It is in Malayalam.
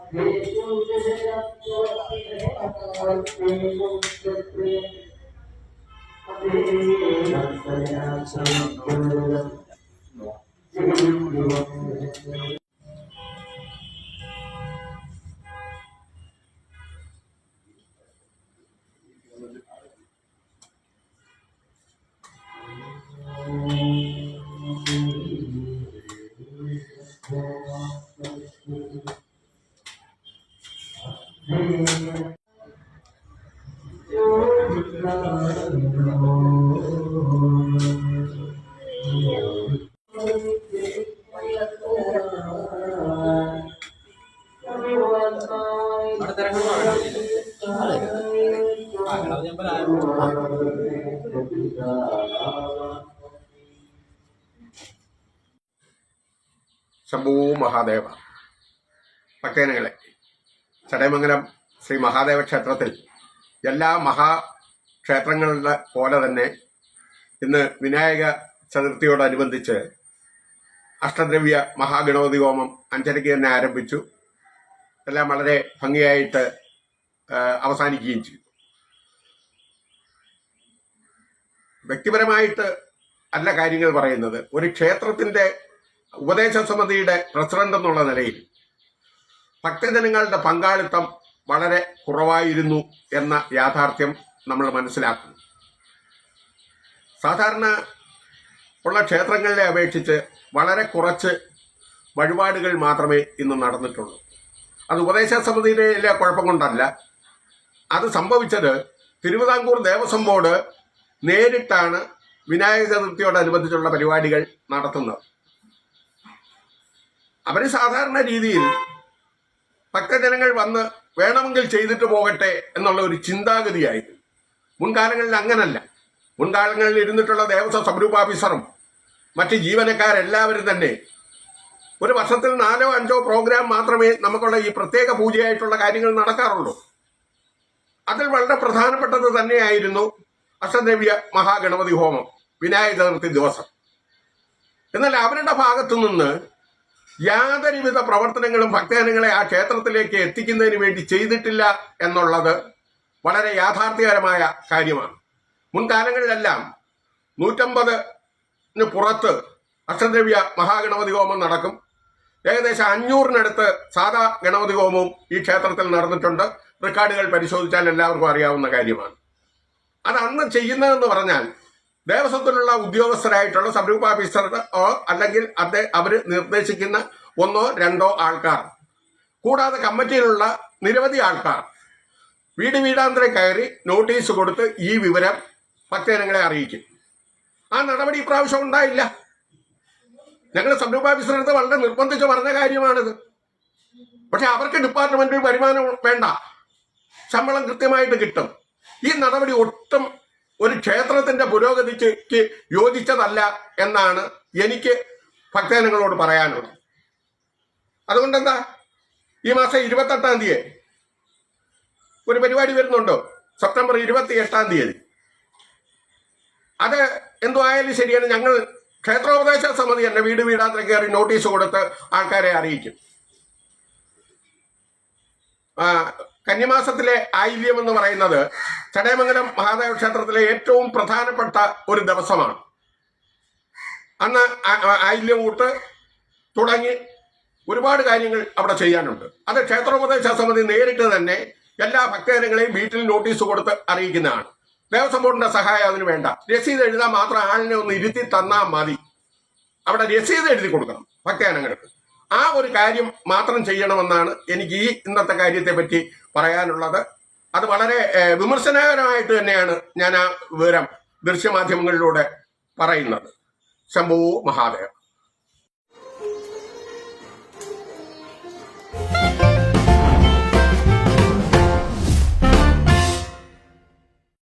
ശംഭൂ മഹാദേവ. ഭക്തജനങ്ങളെ, ചടയമംഗലം ശ്രീ മഹാദേവ ക്ഷേത്രത്തിൽ എല്ലാ മഹാക്ഷേത്രങ്ങളുടെ പോലെ തന്നെ ഇന്ന് വിനായക ചതുർത്ഥിയോടനുബന്ധിച്ച് അഷ്ടദ്രവ്യ മഹാഗണപതി ഹോമം 5:30 തന്നെ ആരംഭിച്ചു. എല്ലാം വളരെ ഭംഗിയായിട്ട് അവസാനിക്കുകയും ചെയ്തു. വ്യക്തിപരമായിട്ട് അല്ല കാര്യങ്ങൾ പറയുന്നത്. ഒരു ക്ഷേത്രത്തിന്റെ ഉപദേശ സമിതിയുടെ പ്രസിഡന്റ് എന്നുള്ള നിലയിൽ ഭക്തജനങ്ങളുടെ പങ്കാളിത്തം വളരെ കുറവായിരുന്നു എന്ന യാഥാർത്ഥ്യം നമ്മൾ മനസ്സിലാക്കുന്നു. സാധാരണ ഉള്ള ക്ഷേത്രങ്ങളെ അപേക്ഷിച്ച് വളരെ കുറച്ച് വഴിപാടുകൾ മാത്രമേ ഇന്ന് നടന്നിട്ടുള്ളൂ. അത് ഉപദേശ സമിതിയിലെ കുഴപ്പം കൊണ്ടല്ല. അത് സംഭവിച്ചത് തിരുവിതാംകൂർ ദേവസ്വം ബോർഡ് നേരിട്ടാണ് വിനായക ചതുർത്ഥിയോടനുബന്ധിച്ചുള്ള പരിപാടികൾ നടത്തുന്നത്. അവർ സാധാരണ രീതിയിൽ ഭക്തജനങ്ങൾ വന്ന് വേണമെങ്കിൽ ചെയ്തിട്ട് പോകട്ടെ എന്നുള്ള ഒരു ചിന്താഗതിയായിരുന്നു. മുൻകാലങ്ങളിൽ അങ്ങനല്ല. മുൻകാലങ്ങളിൽ ഇരുന്നിട്ടുള്ള ദേവസ്വം സബ്ഗ്രൂപ്പ് ഓഫീസറും മറ്റ് ജീവനക്കാരെല്ലാവരും തന്നെ ഒരു വർഷത്തിൽ 4-5 പ്രോഗ്രാം മാത്രമേ നമുക്കുള്ള ഈ പ്രത്യേക പൂജയായിട്ടുള്ള കാര്യങ്ങൾ നടക്കാറുള്ളൂ. അതിൽ വളരെ പ്രധാനപ്പെട്ടത് തന്നെയായിരുന്നു അഷ്ടദ്രവ്യ മഹാഗണപതി ഹോമം വിനായക ചതുർത്ഥി ദിവസം. എന്നാൽ അവരുടെ ഭാഗത്തു നിന്ന് യാതൊരുവിധ പ്രവർത്തനങ്ങളും ഭക്തജനങ്ങളെ ആ ക്ഷേത്രത്തിലേക്ക് എത്തിക്കുന്നതിന് വേണ്ടി ചെയ്തിട്ടില്ല എന്നുള്ളത് വളരെ യാഥാർത്ഥ്യകരമായ കാര്യമാണ്. മുൻകാലങ്ങളിലെല്ലാം 150 പുറത്ത് അഷ്ടദ്രവ്യ മഹാഗണപതി ഹോമം നടക്കും. ഏകദേശം 500-നടുത്ത് സാധാ ഗണപതി ഹോമവും ഈ ക്ഷേത്രത്തിൽ നടന്നിട്ടുണ്ട്. റെക്കോർഡുകൾ പരിശോധിച്ചാൽ എല്ലാവർക്കും അറിയാവുന്ന കാര്യമാണ്. അത് അന്ന് ചെയ്യുന്നതെന്ന് പറഞ്ഞാൽ ദേവസ്വത്തിലുള്ള ഉദ്യോഗസ്ഥരായിട്ടുള്ള സബ്ഗ്രൂപ്പ് ഓഫീസറുടെ അല്ലെങ്കിൽ അവർ നിർദ്ദേശിക്കുന്ന 1-2 ആൾക്കാർ, കൂടാതെ കമ്മിറ്റിയിലുള്ള നിരവധി ആൾക്കാർ വീടാന്തരം കയറി നോട്ടീസ് കൊടുത്ത് ഈ വിവരം ഭക്തജനങ്ങളെ അറിയിക്കും. ആ നടപടി ഇപ്രാവശ്യം ഉണ്ടായില്ല. ഞങ്ങൾ സബ്ഗ്രൂപ്പ് ഓഫീസറടുത്ത് വളരെ നിർബന്ധിച്ച് പറഞ്ഞ കാര്യമാണിത്. പക്ഷെ അവർക്ക് ഡിപ്പാർട്ട്മെന്റിൽ വരുമാനം വേണ്ട, ശമ്പളം കൃത്യമായിട്ട് കിട്ടും. ഈ നടപടി ഒട്ടും ഒരു ക്ഷേത്രത്തിന്റെ പുരോഗതിക്ക് യോജിച്ചതല്ല എന്നാണ് എനിക്ക് ഭക്തജനങ്ങളോട് പറയാനുള്ളത്. അതുകൊണ്ടെന്താ, ഈ മാസം 28-ാം തീയതി ഒരു പരിപാടി വരുന്നുണ്ടോ? സെപ്റ്റംബർ 28-ാം തീയതി. അത് എന്തോ ആയാലും ശരിയാണ്. ഞങ്ങൾ ക്ഷേത്രോപദേശ സമിതി തന്നെ വീടാന്തരം കയറി നോട്ടീസ് കൊടുത്ത് ആൾക്കാരെ അറിയിക്കും. കന്നിമാസത്തിലെ ആയില്യം എന്ന് പറയുന്നത് ചടയമംഗലം മഹാദേവ ക്ഷേത്രത്തിലെ ഏറ്റവും പ്രധാനപ്പെട്ട ഒരു ദിവസമാണ്. അന്ന് ആയില്യം കൂട്ട് തുടങ്ങി ഒരുപാട് കാര്യങ്ങൾ അവിടെ ചെയ്യാനുണ്ട്. അത് ക്ഷേത്രോപദേശ സമിതി നേരിട്ട് തന്നെ എല്ലാ ഭക്തജനങ്ങളെയും വീട്ടിൽ നോട്ടീസ് കൊടുത്ത് അറിയിക്കുന്നതാണ്. ദേവസ്വം ബോർഡിന്റെ സഹായം അതിന് വേണ്ട. രസീത് എഴുതാൻ മാത്രം ആളിനെ ഒന്ന് ഇരുത്തി തന്നാൽ മതി. അവിടെ രസീത് എഴുതി കൊടുക്കണം ഭക്തജനങ്ങൾക്ക്. ആ ഒരു കാര്യം മാത്രം ചെയ്യണമെന്നാണ് എനിക്ക് ഈ ഇന്നത്തെ കാര്യത്തെ പറ്റി പറയാനുള്ളത്. അത് വളരെ വിമർശനകരമായിട്ട് തന്നെയാണ് ഞാൻ ആ വിവരം ദൃശ്യമാധ്യമങ്ങളിലൂടെ പറയുന്നത്. ശംഭൂ മഹാദേവ.